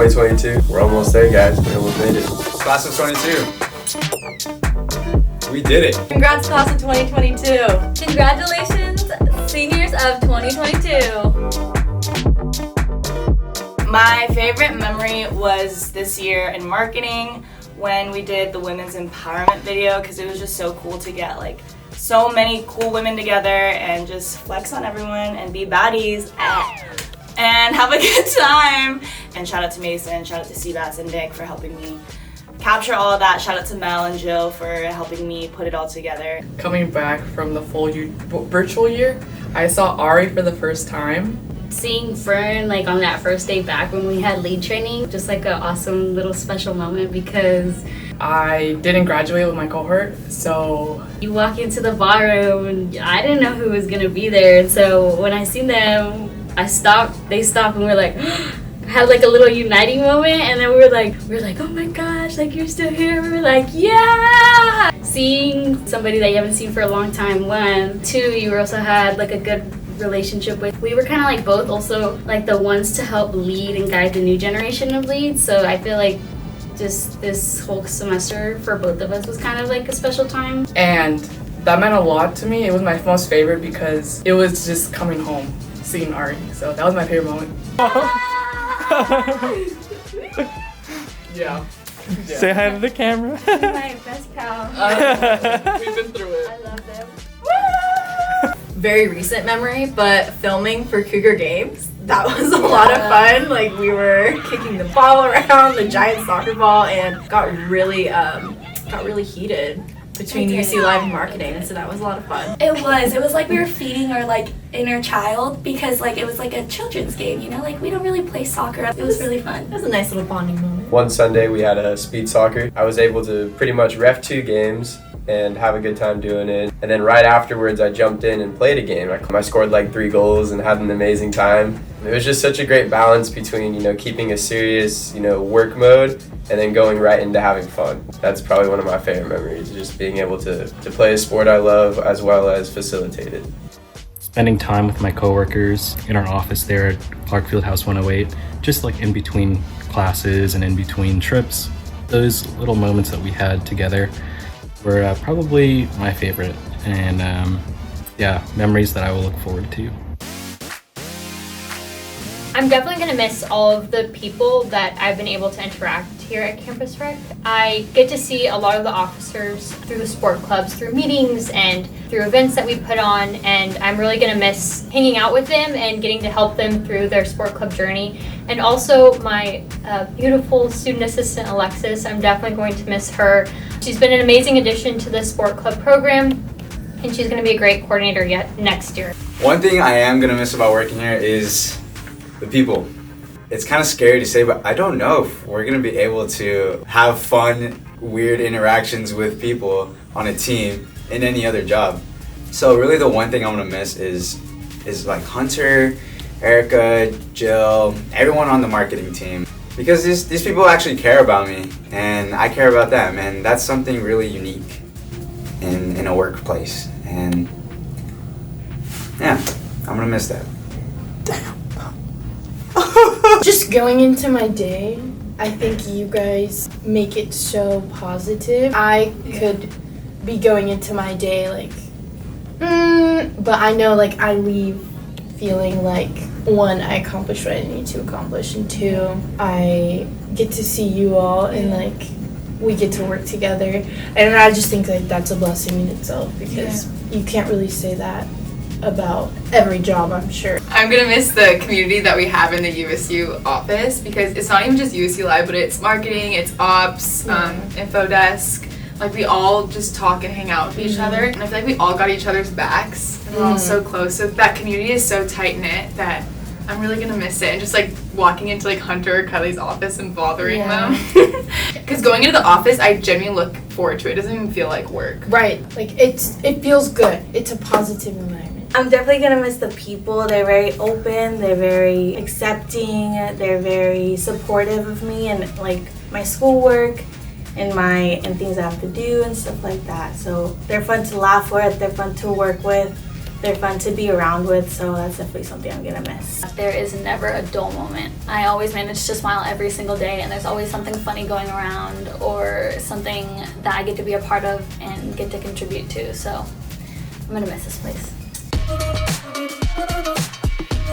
2022. We're almost there, guys. We almost made it. Class of 22. We did it. Congrats, class of 2022. Congratulations, seniors of 2022. My favorite memory was this year in marketing when we did the women's empowerment video, because it was just so cool to get like so many cool women together and just flex on everyone and be baddies and have a good time. And shout out to Mason, shout out to Seabass and Nick for helping me capture all of that. Shout out to Mel and Jill for helping me put it all together. Coming back from the full virtual year, I saw Ari for the first time. Seeing Fern like on that first day back when we had lead training, just like an awesome little special moment because I didn't graduate with my cohort, so you walk into the ballroom and I didn't know who was gonna be there. And so when I seen them, they stopped and we're like had like a little uniting moment, and then we were like, oh my gosh, like you're still here. We were like, yeah! Seeing somebody that you haven't seen for a long time, one. Two, you also had like a good relationship with. We were kind of like both also like the ones to help lead and guide the new generation of leads. So I feel like just this whole semester for both of us was kind of like a special time. And that meant a lot to me. It was my most favorite because it was just coming home, seeing Ari. So that was my favorite moment. Yeah. Say hi to the camera. My best pal. We've been through it. I love them. Very recent memory, but filming for Cougar Games, that was a lot of fun. Like we were kicking the ball around, the giant soccer ball, and got really heated between UC Live and marketing, so that was a lot of fun. It was like we were feeding our like inner child, because like it was like a children's game, you know, like we don't really play soccer. It was really fun. It was a nice little bonding moment. One Sunday we had a speed soccer. I was able to pretty much ref 2 games and have a good time doing it. And then right afterwards I jumped in and played a game. I scored like 3 goals and had an amazing time. It was just such a great balance between, keeping a serious, work mode and then going right into having fun. That's probably one of my favorite memories, just being able to play a sport I love as well as facilitate it. Spending time with my coworkers in our office there at Clark Fieldhouse 108, just like in between classes and in between trips. Those little moments that we had together were probably my favorite, and memories that I will look forward to. I'm definitely going to miss all of the people that I've been able to interact here at Campus Rec. I get to see a lot of the officers through the sport clubs, through meetings and through events that we put on, and I'm really going to miss hanging out with them and getting to help them through their sport club journey. And also my beautiful student assistant Alexis, I'm definitely going to miss her. She's been an amazing addition to the sport club program, and she's going to be a great coordinator next year. One thing I am going to miss about working here is the people. It's kind of scary to say, but I don't know if we're going to be able to have fun, weird interactions with people on a team in any other job. So really the one thing I'm going to miss is like Hunter, Erica, Jill, everyone on the marketing team. Because these people actually care about me and I care about them, and that's something really unique in a workplace. And yeah, I'm going to miss that. Just going into my day, I think you guys make it so positive. I could be going into my day like, but I know like I leave feeling like, 1, I accomplished what I need to accomplish, and 2, I get to see you all and like we get to work together. And I just think like that's a blessing in itself, because you can't really say that about every job, I'm sure. I'm gonna miss the community that we have in the USU office, because it's not even just USU Live, but it's marketing, it's ops, info desk. Like we all just talk and hang out with each other, and I feel like we all got each other's backs, and we're all so close. So that community is so tight knit that I'm really gonna miss it. And just like walking into like Hunter or Kelly's office and bothering them. Because going into the office, I genuinely look forward to it. It doesn't even feel like work. Right, like it feels good. It's a positive environment. I'm definitely gonna miss the people. They're very open, they're very accepting, they're very supportive of me and like my schoolwork and things I have to do and stuff like that. So they're fun to laugh with, they're fun to work with, They're fun to be around with, so that's definitely something I'm gonna miss. There is never a dull moment. I always manage to smile every single day, and there's always something funny going around or something that I get to be a part of and get to contribute to. So I'm gonna miss this place.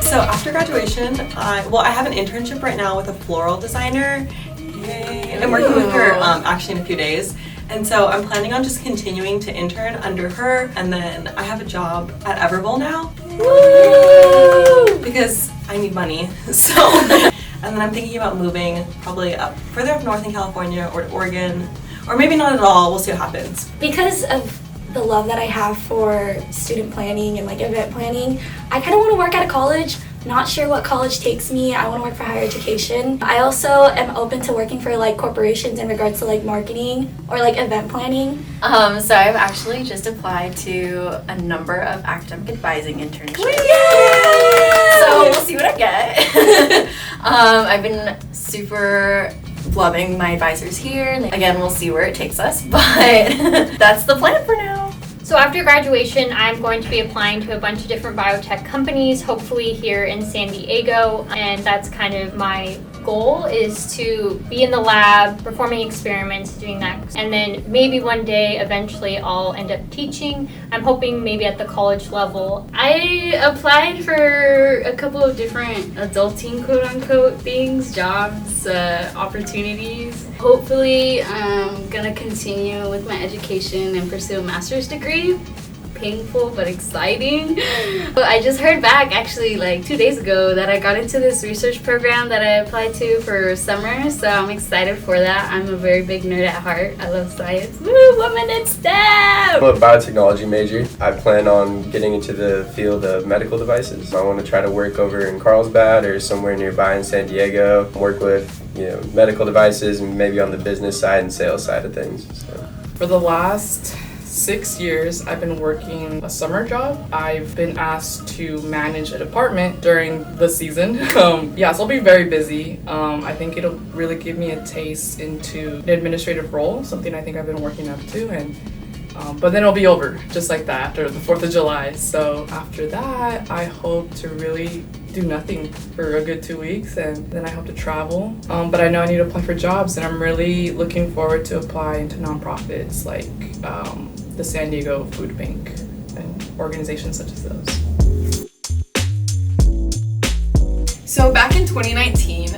So after graduation, I have an internship right now with a floral designer. Yay! I'm working with her actually in a few days. And so I'm planning on just continuing to intern under her, and then I have a job at Everville now. Woo! Because I need money. So, and then I'm thinking about moving probably further up north in California or to Oregon, or maybe not at all. We'll see what happens. Because of the love that I have for student planning and like event planning, I kind of want to work at a college. Not sure what college takes me. I want to work for higher education. I also am open to working for like corporations in regards to like marketing or like event planning. So I've actually just applied to a number of academic advising internships. So we'll see what I get. I've been super loving my advisors here. Again, we'll see where it takes us, but that's the plan for now. So after graduation, I'm going to be applying to a bunch of different biotech companies, hopefully here in San Diego, and that's kind of my goal, is to be in the lab, performing experiments, doing that, and then maybe one day, eventually, I'll end up teaching. I'm hoping maybe at the college level. I applied for a couple of different adulting quote-unquote things, jobs, opportunities. Hopefully, I'm gonna continue with my education and pursue a master's degree. Painful but exciting. But I just heard back actually like 2 days ago that I got into this research program that I applied to for summer, so I'm excited for that. I'm a very big nerd at heart. I love science. Woo, woman in STEM! I'm a biotechnology major. I plan on getting into the field of medical devices. I want to try to work over in Carlsbad or somewhere nearby in San Diego, work with medical devices and maybe on the business side and sales side of things. So. For the last 6 years, I've been working a summer job. I've been asked to manage a department during the season. So I'll be very busy. I think it'll really give me a taste into an administrative role, something I think I've been working up to, and but then it'll be over just like that after the 4th of July. So after that, I hope to really do nothing for a good 2 weeks, and then I hope to travel. But I know I need to apply for jobs, and I'm really looking forward to apply into nonprofits like the San Diego Food Bank and organizations such as those. So back in 2019,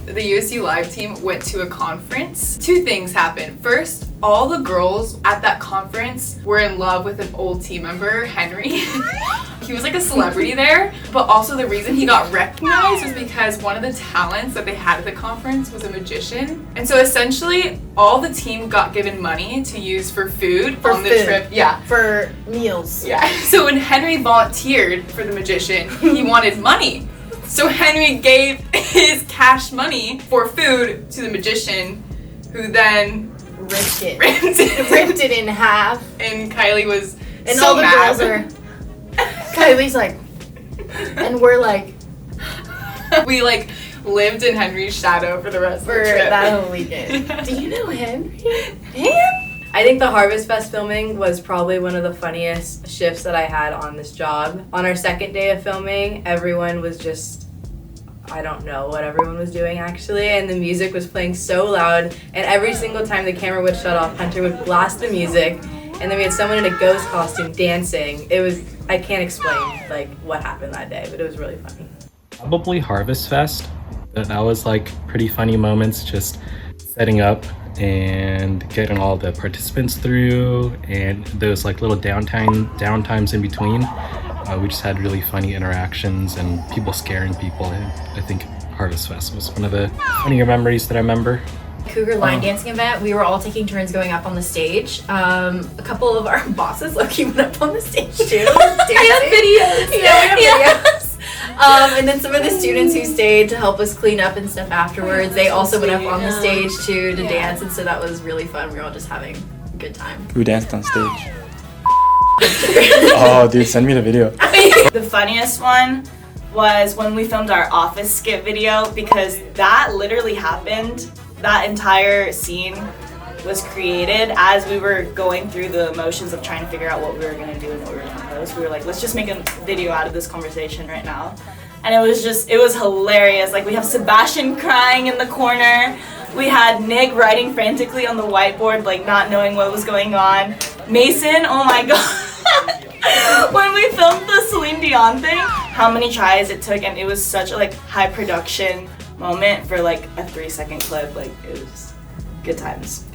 the USU Live team went to a conference. 2 things happened. First, all the girls at that conference were in love with an old team member, Henry. He was like a celebrity there, but also the reason he got recognized was because one of the talents that they had at the conference was a magician. And so essentially, all the team got given money to use for food on the trip. Yeah. For meals. Yeah. So when Henry volunteered for the magician, he wanted money. So Henry gave his cash money for food to the magician, who then ripped it in half. And Kylie was and so all the mad. girls are. Kylie's like, and we're like, we like lived in Henry's shadow for the rest of the trip. that whole weekend. Do you know Henry? I think the Harvest Fest filming was probably one of the funniest shifts that I had on this job. On our second day of filming, everyone was just, I don't know what everyone was doing actually, and the music was playing so loud, and every single time the camera would shut off, Hunter would blast the music, and then we had someone in a ghost costume dancing. It was, I can't explain like what happened that day, but it was really funny. Probably Harvest Fest. That was like pretty funny moments, just setting up and getting all the participants through, and those like little downtimes in between. We just had really funny interactions and people scaring people. And I think Harvest Fest was one of the funnier memories that I remember. Cougar line dancing event, we were all taking turns going up on the stage. A couple of our bosses low-key went up on the stage too. I have videos. Yeah, we have videos. And then some of the students who stayed to help us clean up and stuff afterwards, they also went up on the stage too to dance, and so that was really fun. We were all just having a good time. Who danced on stage? Oh, dude, send me the video. The funniest one was when we filmed our office skit video, because that literally happened. That entire scene was created as we were going through the motions of trying to figure out what we were going to do and what we were going to post. We were like, let's just make a video out of this conversation right now. And it was hilarious. Like, we have Sebastian crying in the corner. We had Nick writing frantically on the whiteboard, like not knowing what was going on. Mason, oh my god. When we filmed the Celine Dion thing, how many tries it took, and it was such a like high production moment for like a 3-second clip. Like, it was good times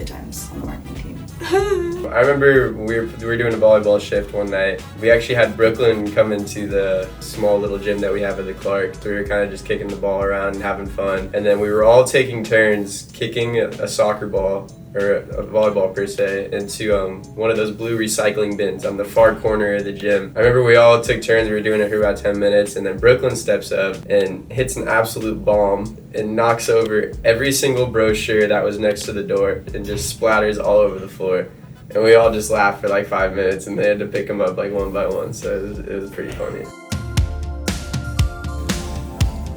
on the marketing team. I remember we were doing a volleyball shift one night. We actually had Brooklyn come into the small little gym that we have at the Clark. So we were kind of just kicking the ball around and having fun. And then we were all taking turns kicking a soccer ball, or a volleyball per se, into one of those blue recycling bins on the far corner of the gym. I remember we all took turns. We were doing it for about 10 minutes, and then Brooklyn steps up and hits an absolute bomb and knocks over every single brochure that was next to the door and just splatters all over the floor. And we all just laughed for like 5 minutes, and they had to pick them up like one by one, so it was pretty funny.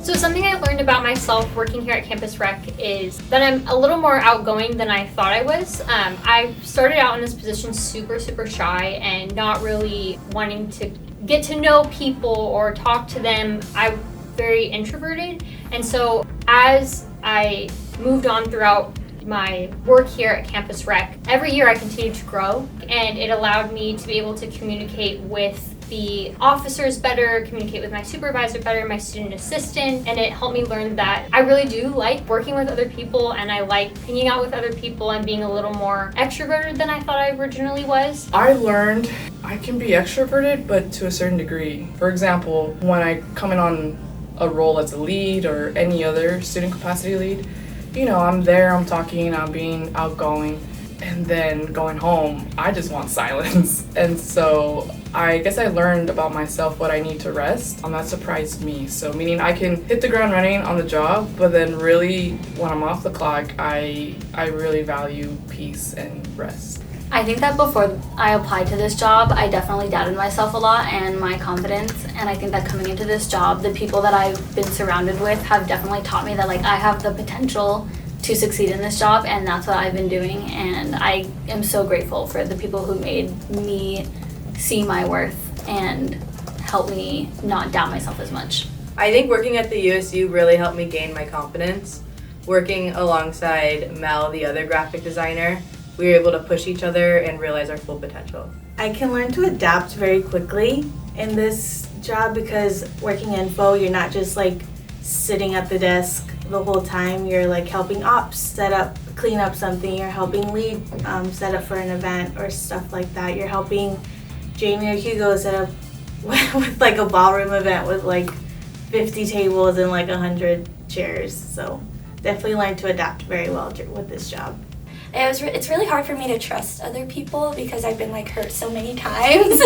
So something I learned about myself working here at Campus Rec is that I'm a little more outgoing than I thought I was. I started out in this position super shy and not really wanting to get to know people or talk to them. I'm very introverted, and so as I moved on throughout my work here at Campus Rec, every year I continued to grow, and it allowed me to be able to communicate with the officers better, communicate with my supervisor better, my student assistant, and it helped me learn that I really do like working with other people, and I like hanging out with other people and being a little more extroverted than I thought I originally was. I learned I can be extroverted, but to a certain degree. For example, when I come in on a role as a lead or any other student capacity lead, you know, I'm there, I'm talking, I'm being outgoing, and then going home, I just want silence. And so I guess I learned about myself what I need to rest, and that surprised me. So meaning I can hit the ground running on the job, but then really when I'm off the clock, I really value peace and rest. I think that before I applied to this job, I definitely doubted myself a lot and my confidence. And I think that coming into this job, the people that I've been surrounded with have definitely taught me that like I have the potential to succeed in this job, and that's what I've been doing. And I am so grateful for the people who made me see my worth and help me not doubt myself as much. I think working at the USU really helped me gain my confidence. Working alongside Mel, the other graphic designer, we were able to push each other and realize our full potential. I can learn to adapt very quickly in this job because working info, you're not just like sitting at the desk the whole time. You're like helping ops set up, clean up something. You're helping lead set up for an event or stuff like that. You're helping Jamie or Hugo set up with like a ballroom event with like 50 tables and like 100 chairs. So definitely learned to adapt very well with this job. It's really hard for me to trust other people because I've been like hurt so many times.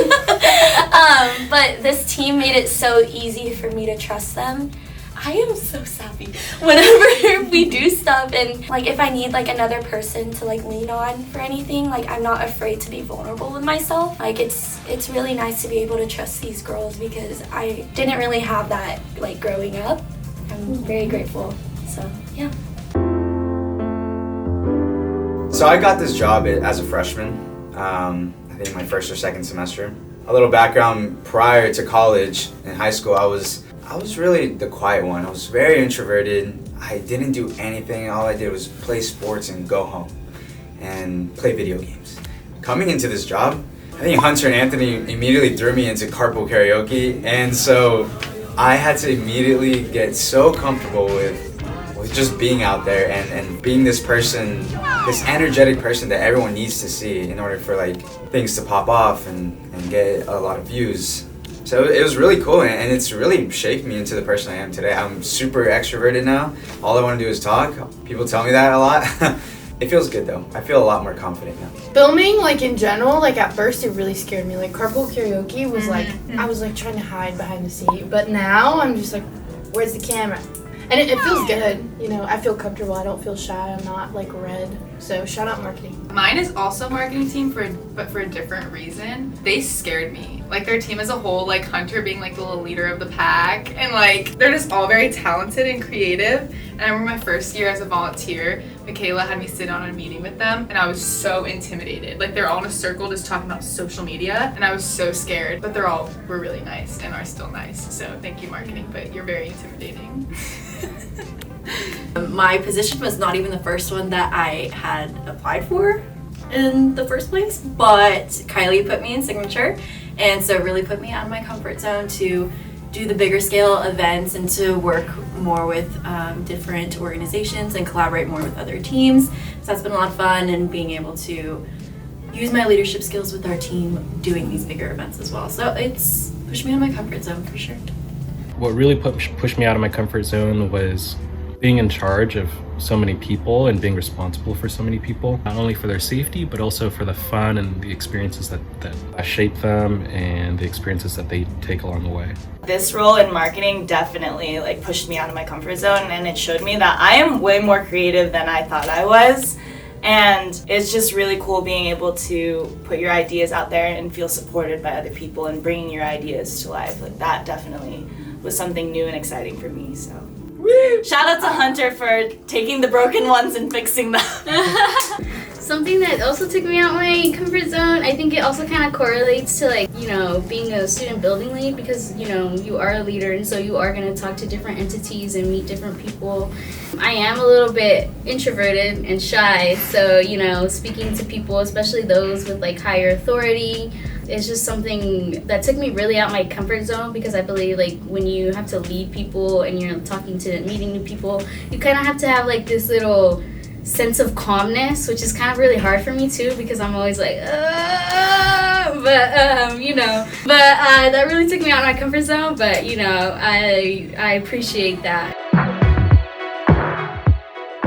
But this team made it so easy for me to trust them. I am so savvy whenever we do stuff, and like if I need like another person to like lean on for anything, like I'm not afraid to be vulnerable with myself. Like it's really nice to be able to trust these girls because I didn't really have that like growing up. I'm very grateful. So yeah. So I got this job as a freshman, I think my first or second semester. A little background: prior to college, in high school, I was really the quiet one. I was very introverted. I didn't do anything. All I did was play sports and go home and play video games. Coming into this job, I think Hunter and Anthony immediately threw me into carpool karaoke, and so I had to immediately get so comfortable with just being out there and being this person, this energetic person that everyone needs to see in order for like things to pop off and get a lot of views. So it was really cool, and it's really shaped me into the person I am today. I'm super extroverted now. All I want to do is talk. People tell me that a lot. It feels good though. I feel a lot more confident now. Filming, like in general, like at first it really scared me. Like carpool karaoke was like, I was like trying to hide behind the seat. But now I'm just like, where's the camera? And it feels good, you know, I feel comfortable, I don't feel shy, I'm not like red. So shout out marketing. Mine is also marketing team but for a different reason. They scared me. Like their team as a whole, like Hunter being like the little leader of the pack, and like they're just all very talented and creative. And I remember my first year as a volunteer, Michaela had me sit on a meeting with them, and I was so intimidated. Like they're all in a circle just talking about social media, and I was so scared. But they're all were really nice and are still nice. So thank you, marketing, but you're very intimidating. My position was not even the first one that I had applied for in the first place, but Kylie put me in signature, and so it really put me out of my comfort zone to do the bigger scale events and to work more with different organizations and collaborate more with other teams. So that's been a lot of fun, and being able to use my leadership skills with our team doing these bigger events as well. So it's pushed me out of my comfort zone for sure. What really pushed me out of my comfort zone was being in charge of so many people and being responsible for so many people, not only for their safety, but also for the fun and the experiences that shape them and the experiences that they take along the way. This role in marketing definitely like pushed me out of my comfort zone, and it showed me that I am way more creative than I thought I was. And it's just really cool being able to put your ideas out there and feel supported by other people and bringing your ideas to life. Like that definitely was something new and exciting for me, so. Woo! Shout out to Hunter for taking the broken ones and fixing them. Something that also took me out my comfort zone, I think it also kind of correlates to like, you know, being a student building lead, because, you know, you are a leader and so you are going to talk to different entities and meet different people. I am a little bit introverted and shy, so, you know, speaking to people, especially those with like higher authority, it's just something that took me really out my comfort zone, because I believe like when you have to lead people and you're talking to meeting new people, you kind of have to have like this little sense of calmness, which is kind of really hard for me too, because I'm always like, you know, that really took me out of my comfort zone, but you know, I appreciate that.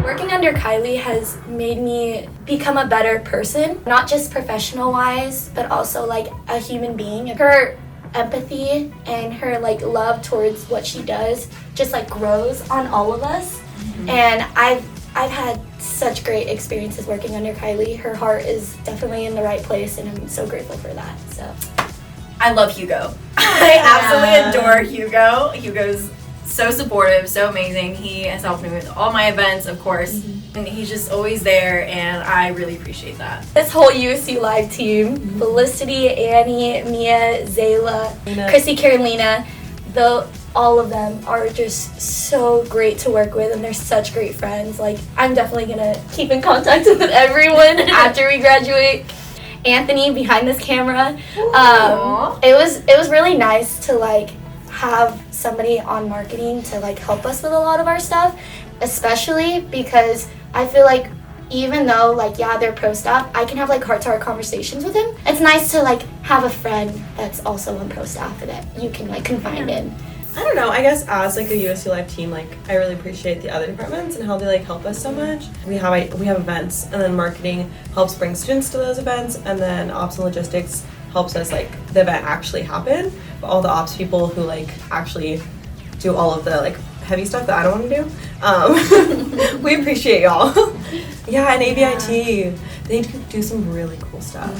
Working under Kylie has made me become a better person, not just professional-wise, but also like a human being. Her empathy and her like love towards what she does just like grows on all of us. Mm-hmm. And I've had such great experiences working under Kylie. Her heart is definitely in the right place, and I'm so grateful for that. So I love Hugo. I absolutely adore Hugo. Hugo's so supportive, so amazing. He has helped me with all my events, of course, and he's just always there, and I really appreciate that. This whole USU Live team, Felicity, Annie, Mia, Zayla, Chrissy, Carolina, all of them are just so great to work with, and they're such great friends. Like, I'm definitely gonna keep in contact with everyone after we graduate. Anthony behind this camera. It was really nice to like have somebody on marketing to like help us with a lot of our stuff, especially because I feel like even though like they're pro staff, I can have like heart-to-heart conversations with him. It's nice to like have a friend that's also on pro staff that you can like confide in. I don't know, I guess as like a USU Live team, like I really appreciate the other departments and how they like help us so much. We have events, and then marketing helps bring students to those events, and then ops and logistics helps us like the event actually happen. But all the ops people who like actually do all of the like heavy stuff that I don't want to do, we appreciate y'all. Yeah, and ABIT, they do some really cool stuff.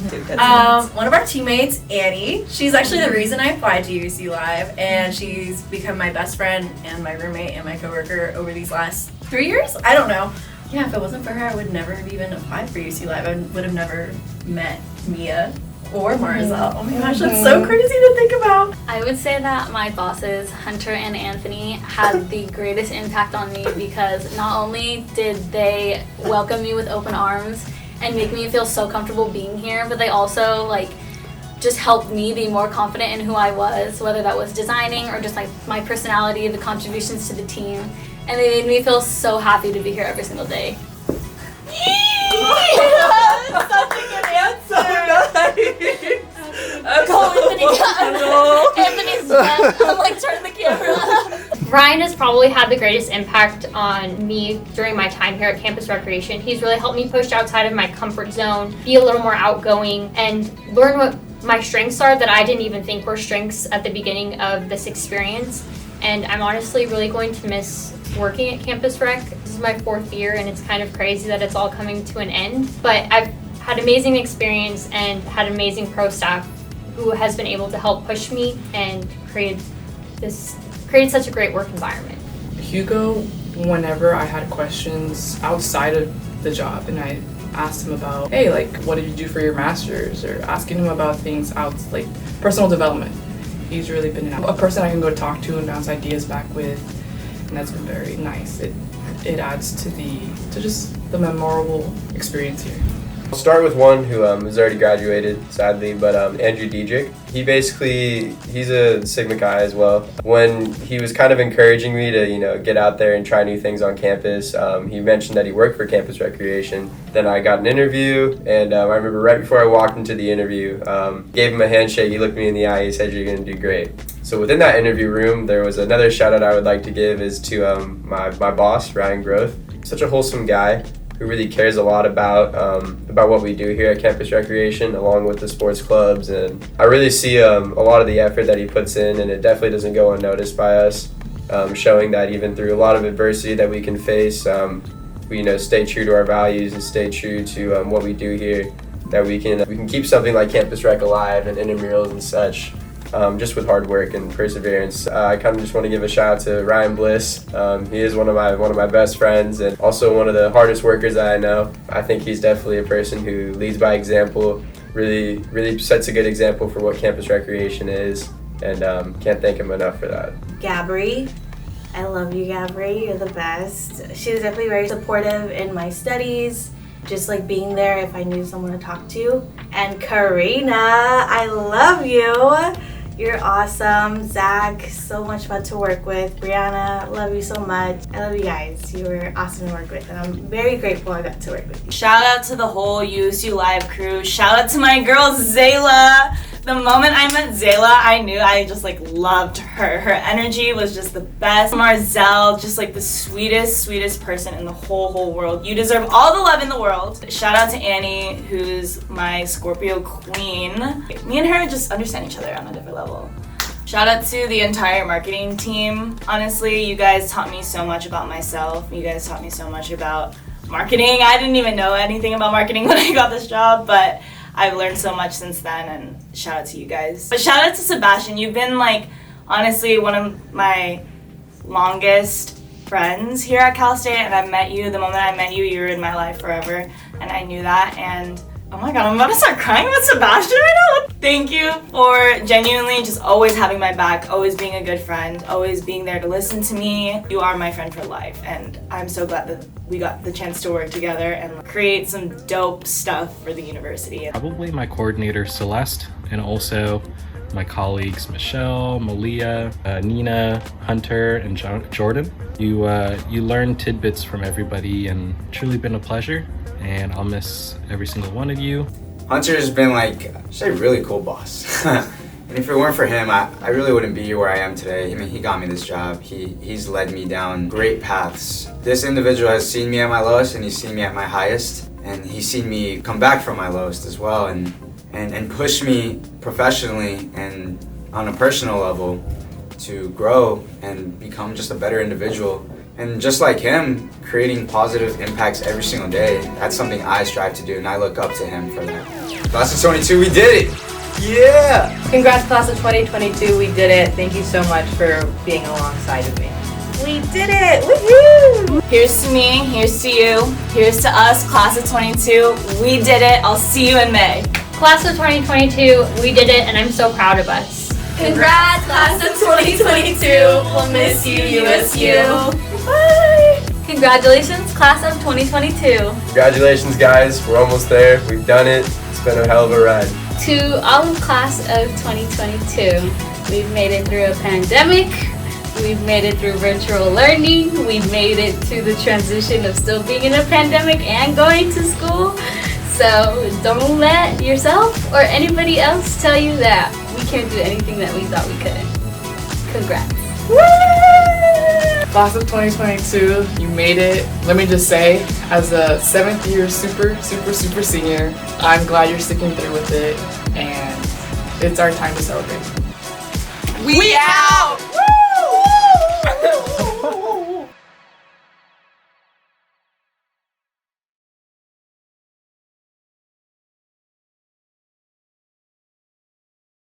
One of our teammates, Annie, she's actually the reason I applied to USU Live, and she's become my best friend and my roommate and my coworker over these last 3 years. I don't know. Yeah, if it wasn't for her, I would never have even applied for USU Live. I would have never met Mia or Marza. Oh my gosh, that's so crazy to think about. I would say that my bosses, Hunter and Anthony, had the greatest impact on me, because not only did they welcome me with open arms and make me feel so comfortable being here, but they also like just helped me be more confident in who I was, whether that was designing or just like my personality, the contributions to the team, and they made me feel so happy to be here every single day. Such a good answer. So nice. Anthony's dead. I'm like, turn the camera. Ryan has probably had the greatest impact on me during my time here at Campus Recreation. He's really helped me push outside of my comfort zone, be a little more outgoing, and learn what my strengths are that I didn't even think were strengths at the beginning of this experience. and I'm honestly really going to miss working at Campus Rec. This is my 4th year, and it's kind of crazy that it's all coming to an end, but I've had amazing experience and had amazing pro staff who has been able to help push me and created such a great work environment. Hugo, whenever I had questions outside of the job and I asked him about, hey, like, what did you do for your master's, or asking him about things out, like personal development, he's really been a person I can go talk to and bounce ideas back with, and that's been very nice. It adds to just the memorable experience here. I'll start with one who has already graduated, sadly, but Andrew Diedrich. He's a Sigma guy as well. When he was kind of encouraging me to, get out there and try new things on campus, he mentioned that he worked for Campus Recreation. Then I got an interview, and I remember right before I walked into the interview, gave him a handshake, he looked me in the eye, he said, "You're gonna do great." So within that interview room, there was another shout out I would like to give is to my boss, Ryan Groth. Such a wholesome guy who really cares a lot about what we do here at Campus Recreation, along with the sports clubs, and I really see a lot of the effort that he puts in, and it definitely doesn't go unnoticed by us, showing that even through a lot of adversity that we can face, we stay true to our values and stay true to what we do here, that we can keep something like Campus Rec alive and intramurals and such. Just with hard work and perseverance. I kind of just want to give a shout out to Ryan Bliss. He is one of my best friends and also one of the hardest workers that I know. I think he's definitely a person who leads by example, really sets a good example for what Campus Recreation is, and can't thank him enough for that. Gabri. I love you, Gabri. You're the best. She was definitely very supportive in my studies, just like being there if I needed someone to talk to. And Karina, I love you. You're awesome. Zach, so much fun to work with. Brianna, love you so much. I love you guys. You were awesome to work with, and I'm very grateful I got to work with you. Shout out to the whole USU Live crew. Shout out to my girl Zayla. The moment I met Zayla, I knew I just loved her. Her energy was just the best. Marzel, just the sweetest person in the whole world. You deserve all the love in the world. Shout out to Annie, who's my Scorpio queen. Me and her just understand each other on a different level. Shout out to the entire marketing team. Honestly, you guys taught me so much about myself. You guys taught me so much about marketing. I didn't even know anything about marketing when I got this job, but I've learned so much since then, and shout out to you guys. But shout out to Sebastian. You've been honestly one of my longest friends here at Cal State, and I met you. The moment I met you, you were in my life forever, and I knew that. And oh my god, I'm about to start crying with Sebastian right now. Thank you for genuinely just always having my back, always being a good friend, always being there to listen to me. You are my friend for life, and I'm so glad that we got the chance to work together and create some dope stuff for the university. Probably my coordinator, Celeste, and also my colleagues, Michelle, Malia, Nina, Hunter, and Jordan. You learn tidbits from everybody, and truly been a pleasure, and I'll miss every single one of you. Hunter has been a really cool boss. And if it weren't for him, I really wouldn't be here where I am today. I mean, he got me this job. He's led me down great paths. This individual has seen me at my lowest, and he's seen me at my highest. And he's seen me come back from my lowest as well, and push me professionally and on a personal level to grow and become just a better individual. And just like him, creating positive impacts every single day, that's something I strive to do, and I look up to him for that. Class of 22, we did it! Yeah! Congrats, class of 2022. We did it. Thank you so much for being alongside of me. We did it! Woohoo! Here's to me, here's to you, here's to us, class of 22. We did it. I'll see you in May. Class of 2022, we did it, and I'm so proud of us. Congrats, class of 2022. We'll miss you, USU. Bye! Congratulations, class of 2022. Congratulations, guys. We're almost there. We've done it. It's been a hell of a ride. To all of class of 2022, we've made it through a pandemic, we've made it through virtual learning, we've made it to the transition of still being in a pandemic and going to school. So don't let yourself or anybody else tell you that we can't do anything that we thought we couldn't. Congrats. Class of 2022, you made it. Let me just say, as a 7th year super senior, I'm glad you're sticking through with it, and it's our time to celebrate. We out!